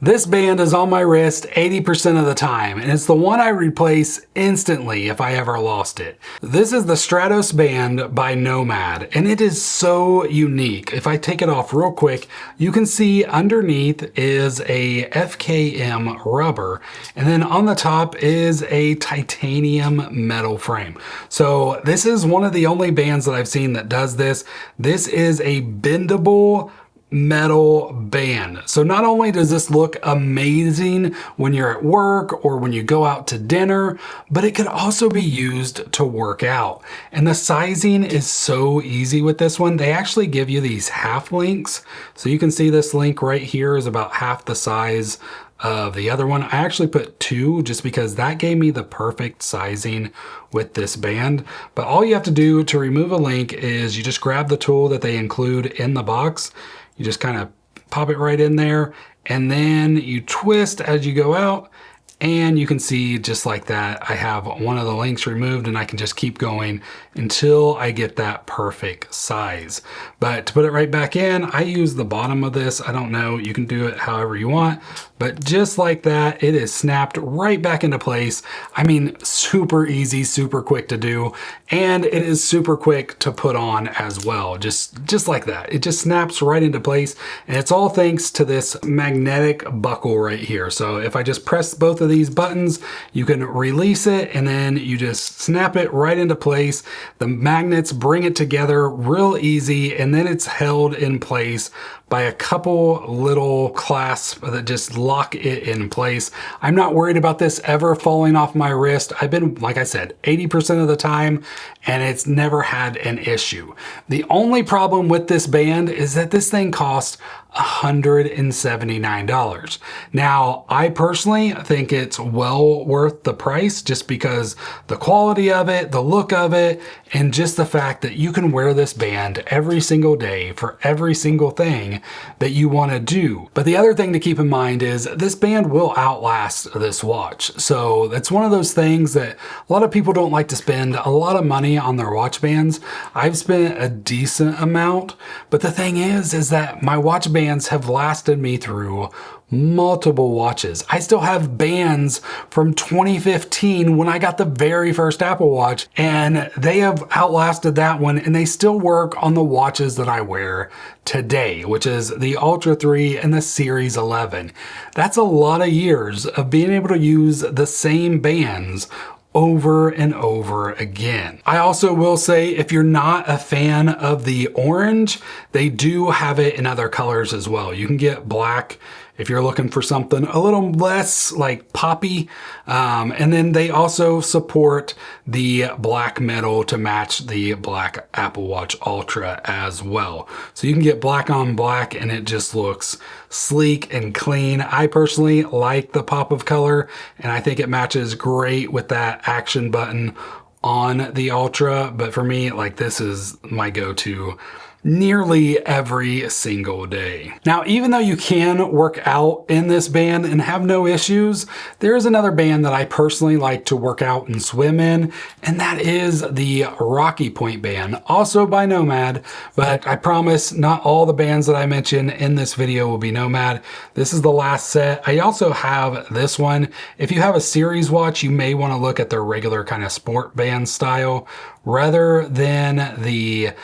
This band is on my wrist 80% of the time, and it's the one I replace instantly if I ever lost it. This is the Stratos band by Nomad, and it is so unique. If I take it off real quick, you can see underneath is a FKM rubber, and then on the top is a titanium metal frame. So this is one of the only bands that I've seen that does this. This is a bendable metal band. So not only does this look amazing when you're at work or when you go out to dinner, but it could also be used to work out. And the sizing is so easy with this one. They actually give you these half links. So you can see this link right here is about half the size of the other one. I actually put 2 just because that gave me the perfect sizing with this band. But all you have to do to remove a link is you just grab the tool that they include in the box. You just kind of pop it right in there, and then you twist as you go out, and you can see just like that, I have one of the links removed, and I can just keep going until I get that perfect size. But to put it right back in, I use the bottom of this. I don't know, you can do it however you want, but just like that, it is snapped right back into place. I mean, super easy, super quick to do, and it is super quick to put on as well. Just like that. It just snaps right into place, and it's all thanks to this magnetic buckle right here. So if I just press both of these buttons, you can release it, and then you just snap it right into place. The magnets bring it together real easy, and then it's held in place by a couple little clasps that just lock it in place. I'm not worried about this ever falling off my wrist. I've been, like I said, 80% of the time, and it's never had an issue. The only problem with this band is that this thing costs $179. Now, I personally think it's well worth the price just because the quality of it, the look of it, and just the fact that you can wear this band every single day for every single thing that you want to do. But the other thing to keep in mind is this band will outlast this watch. So that's one of those things that a lot of people don't like to spend a lot of money on their watch bands. I've spent a decent amount, but the thing is that my watch bands have lasted me through multiple watches. I still have bands from 2015 when I got the very first Apple Watch, and they have outlasted that one, and they still work on the watches that I wear today, which is the Ultra 3 and the Series 11. That's a lot of years of being able to use the same bands over and over again. I also will say, if you're not a fan of the orange, they do have it in other colors as well. You can get black if you're looking for something a little less like poppy. And then they also support the black metal to match the black Apple Watch Ultra as well. So you can get black on black, and it just looks sleek and clean. I personally like the pop of color, and I think it matches great with that action button on the Ultra. But for me, like, this is my go-to nearly every single day. Now, even though you can work out in this band and have no issues, there is another band that I personally like to work out and swim in, and that is the Rocky Point band, also by Nomad. But I promise not all the bands that I mention in this video will be Nomad. This is the last set. I also have this one. If you have a series watch, you may want to look at their regular kind of sport band style rather than the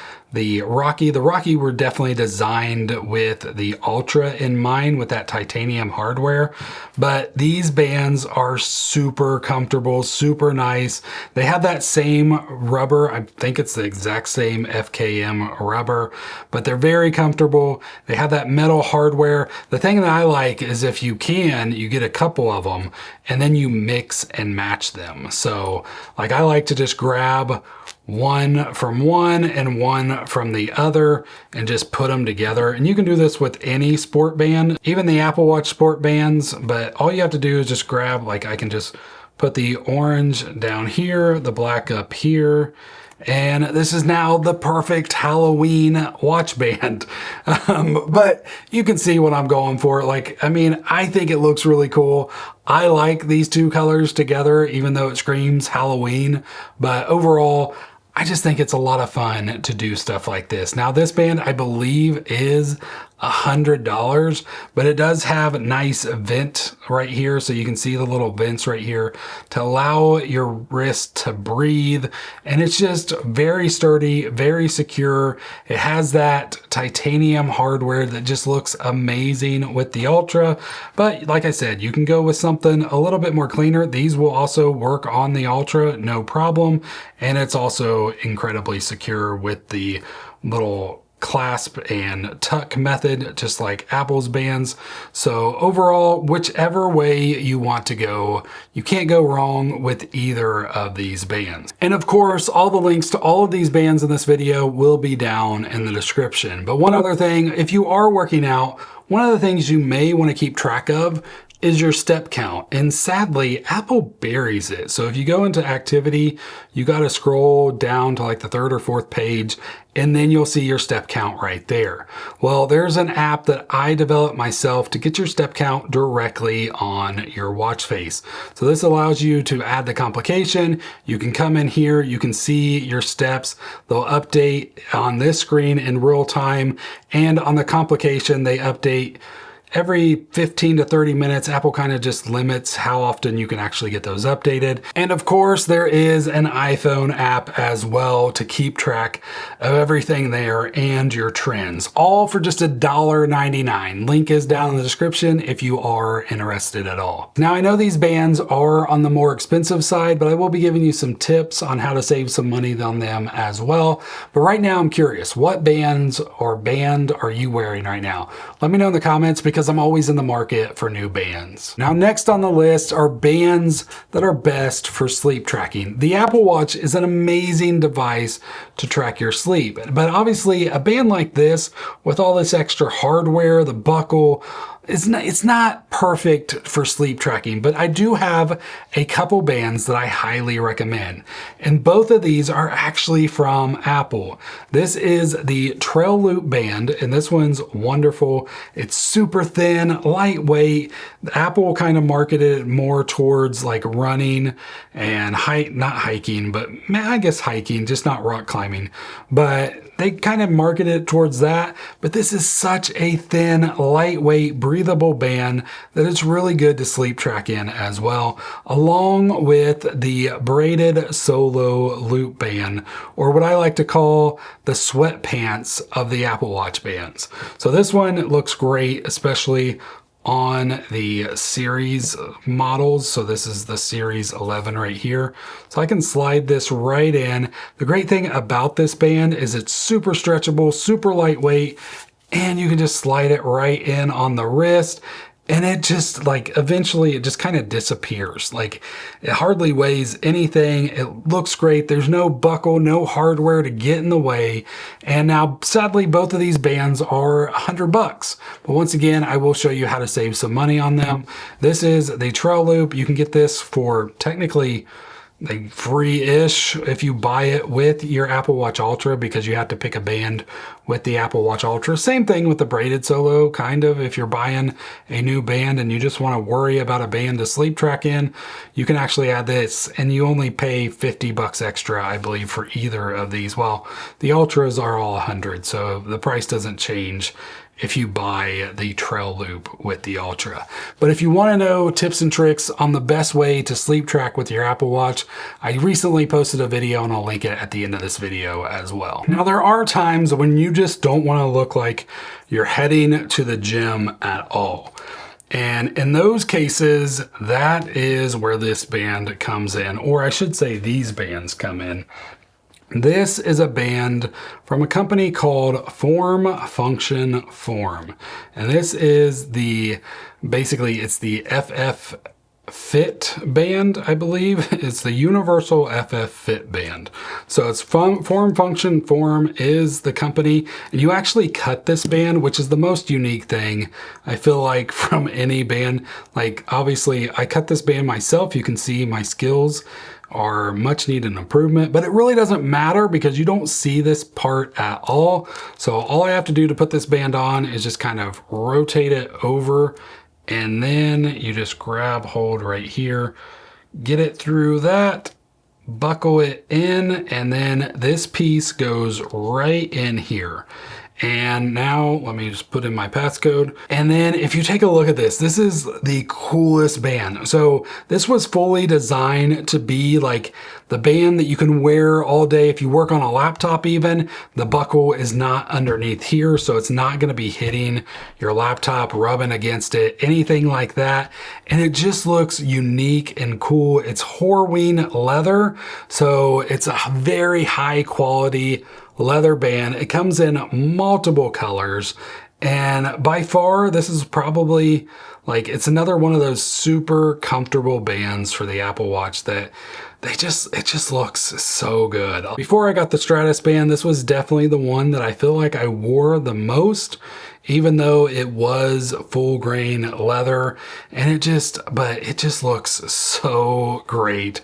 Rocky. The Rocky were definitely designed with the Ultra in mind, with that titanium hardware. But these bands are super comfortable, super nice. They have that same rubber. I think it's the exact same FKM rubber, but they're very comfortable. They have that metal hardware. The thing that I like is if you can, you get a couple of them and then you mix and match them. So like, I like to just grab one from one and one from the other and just put them together. And you can do this with any sport band, even the Apple Watch sport bands, but all you have to do is just grab, like, I can just put the orange down here, the black up here, and this is now the perfect Halloween watch band. But you can see what I'm going for. Like, I mean, I think it looks really cool. I like these two colors together, even though it screams Halloween. But overall, I just think it's a lot of fun to do stuff like this. Now, this band, I believe, is $100, but it does have a nice vent right here. So you can see the little vents right here to allow your wrist to breathe. And it's just very sturdy, very secure. It has that titanium hardware that just looks amazing with the Ultra. But like I said, you can go with something a little bit more cleaner. These will also work on the Ultra, no problem. And it's also incredibly secure with the little clasp and tuck method, just like Apple's bands. So overall, whichever way you want to go, you can't go wrong with either of these bands. And of course, all the links to all of these bands in this video will be down in the description. But one other thing, if you are working out, one of the things you may want to keep track of is your step count. And sadly, Apple buries it. So if you go into activity, you got to scroll down to like the third or fourth page, and then you'll see your step count right there. Well, there's an app that I developed myself to get your step count directly on your watch face. So this allows you to add the complication. You can come in here, you can see your steps. They'll update on this screen in real time, and on the complication, they update every 15 to 30 minutes. Apple kind of just limits how often you can actually get those updated. And of course, there is an iPhone app as well to keep track of everything there and your trends, all for just $1.99. Link is down in the description if you are interested at all. Now, I know these bands are on the more expensive side, but I will be giving you some tips on how to save some money on them as well. But right now, I'm curious, what bands or band are you wearing right now? Let me know in the comments, because I'm always in the market for new bands. Now, next on the list are bands that are best for sleep tracking. The Apple Watch is an amazing device to track your sleep, but obviously a band like this with all this extra hardware, the buckle, it's not perfect for sleep tracking, but I do have a couple bands that I highly recommend. And both of these are actually from Apple. This is the Trail Loop band, and this one's wonderful. It's super thin, lightweight. Apple kind of marketed it more towards like running and not hiking, but I guess hiking, just not rock climbing. But they kind of marketed it towards that. But this is such a thin, lightweight, breathable band that it's really good to sleep track in as well, along with the Braided Solo Loop band, or what I like to call the sweatpants of the Apple Watch bands. So this one looks great, especially on the series models. So this is the series 11 right here. So I can slide this right in. The great thing about this band is it's super stretchable, super lightweight, and you can just slide it right in on the wrist. And it just like, eventually it just kind of disappears. Like it hardly weighs anything. It looks great. There's no buckle, no hardware to get in the way. And now sadly, both of these bands are $100. But once again, I will show you how to save some money on them. This is the Trail Loop. You can get this for technically like free-ish if you buy it with your Apple Watch Ultra, because you have to pick a band with the Apple Watch Ultra. Same thing with the Braided Solo, kind of. If you're buying a new band and you just want to worry about a band to sleep track in, you can actually add this, and you only pay $50 extra, I believe, for either of these. Well, the Ultras are all $100, so the price doesn't change if you buy the Trail Loop with the Ultra. But if you want to know tips and tricks on the best way to sleep track with your Apple Watch, I recently posted a video and I'll link it at the end of this video as well. Now, there are times when you just don't want to look like you're heading to the gym at all. And in those cases, that is where this band comes in, or I should say these bands come in. This is a band from a company called Form Function Form. And this is basically it's the FF Fit band, I believe. It's the Universal FF Fit band. So it's Form Function Form is the company. And you actually cut this band, which is the most unique thing, I feel like, from any band. Like, obviously, I cut this band myself. You can see my skills are much needed improvement, but it really doesn't matter because you don't see this part at all. So all I have to do to put this band on is just kind of rotate it over, and then you just grab hold right here, get it through that, buckle it in, and then this piece goes right in here. And now let me just put in my passcode. And then if you take a look at this, this is the coolest band. So this was fully designed to be like the band that you can wear all day. If you work on a laptop even, the buckle is not underneath here. So it's not gonna be hitting your laptop, rubbing against it, anything like that. And it just looks unique and cool. It's Horween leather. So it's a very high quality leather band. It comes in multiple colors, and by far this is probably like, it's another one of those super comfortable bands for the Apple Watch that it just looks so good. Before I got the Stratos band, this was definitely the one that I feel like I wore the most, even though it was full grain leather, and it just looks so great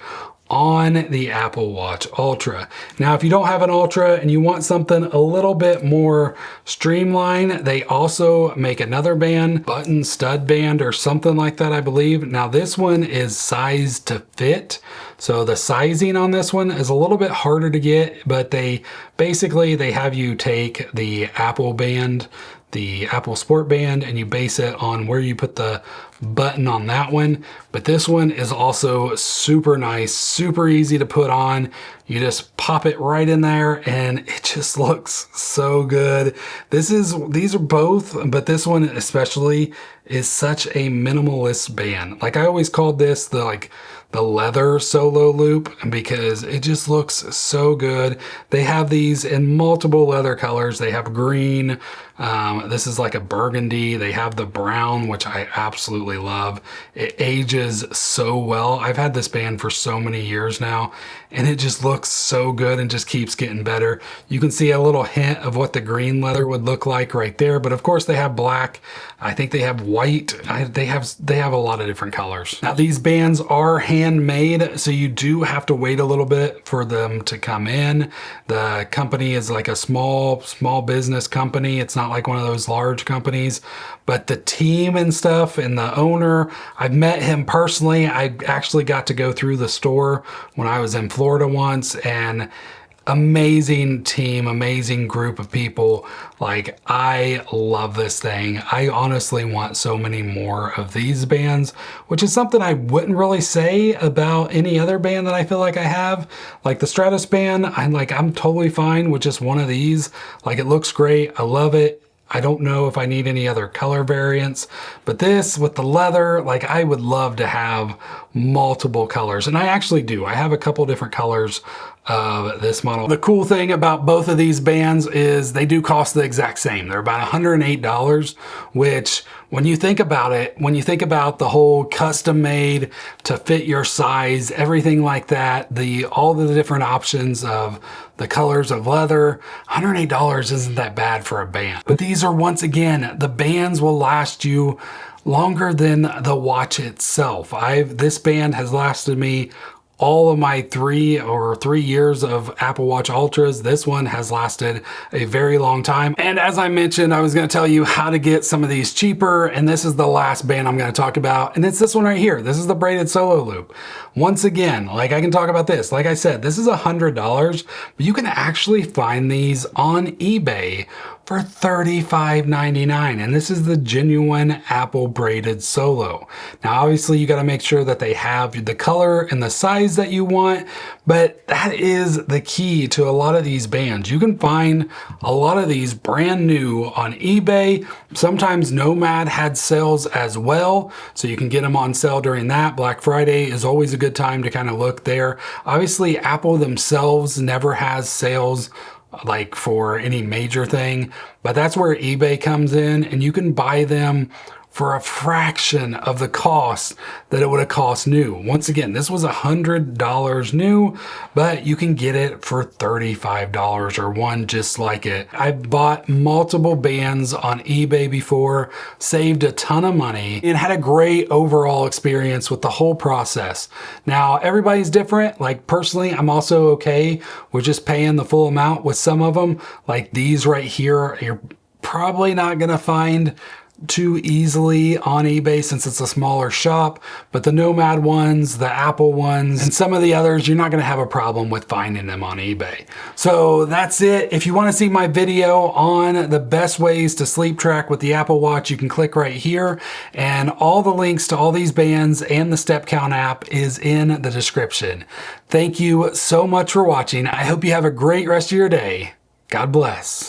on the Apple Watch Ultra. Now, if you don't have an Ultra and you want something a little bit more streamlined, they also make another band, button stud band or something like that, I believe. Now, this one is sized to fit. So the sizing on this one is a little bit harder to get, but they have you take the Apple band, the Apple Sport band, and you base it on where you put the button on that one. But this one is also super nice, super easy to put on. You just pop it right in there and it just looks so good. These are both, but this one especially is such a minimalist band. Like, I always called this the leather solo loop because it just looks so good. They have these in multiple leather colors. They have green. This is like a burgundy. They have the brown, which I absolutely love. It ages so well. I've had this band for so many years now, and it just looks so good and just keeps getting better. You can see a little hint of what the green leather would look like right there, but of course they have black. I think they have white. They have a lot of different colors. Now, these bands are handmade, so you do have to wait a little bit for them to come in. The company is like a small business company. It's not like one of those large companies, but the team and stuff and the owner, I've met him personally. I actually got to go through the store when I was in Florida once, and amazing team, amazing group of people. Like, I love this thing. I honestly want so many more of these bands, which is something I wouldn't really say about any other band that I feel like I have. Like the Stratos band, I'm totally fine with just one of these. Like, it looks great. I love it. I don't know if I need any other color variants, but this with the leather, like, I would love to have multiple colors. And I actually do. I have a couple different colors of this model. The cool thing about both of these bands is they do cost the exact same. They're about $108, which, when you think about it, when you think about the whole custom made to fit your size, everything like that, all the different options of the colors of leather, $108 isn't that bad for a band. But these are, once again, the bands will last you longer than the watch itself. This band has lasted me all of my 3 years of Apple Watch Ultras. This one has lasted a very long time. And as I mentioned, I was going to tell you how to get some of these cheaper, and this is the last band I'm going to talk about, and it's this one right here. This is the Braided Solo Loop. Once again, like, I can talk about this. Like I said, this is $100, but you can actually find these on eBay for $35.99, and this is the genuine Apple Braided Solo. Now, obviously, you got to make sure that they have the color and the size that you want, but that is the key to a lot of these bands. You can find a lot of these brand new on eBay. Sometimes Nomad had sales as well, so you can get them on sale during that. Black Friday is always a good time to kind of look there. Obviously, Apple themselves never has sales like for any major thing, but that's where eBay comes in, and you can buy them for a fraction of the cost that it would have cost new. Once again, this was $100 new, but you can get it for $35 or one just like it. I've bought multiple bands on eBay before, saved a ton of money, and had a great overall experience with the whole process. Now, everybody's different. Like, personally, I'm also okay with just paying the full amount with some of them. Like these right here, you're probably not gonna find too easily on eBay since it's a smaller shop, but the Nomad ones, the Apple ones, and some of the others, you're not gonna have a problem with finding them on eBay. So that's it. If you wanna see my video on the best ways to sleep track with the Apple Watch, you can click right here, and all the links to all these bands and the Step Count app is in the description. Thank you so much for watching. I hope you have a great rest of your day. God bless.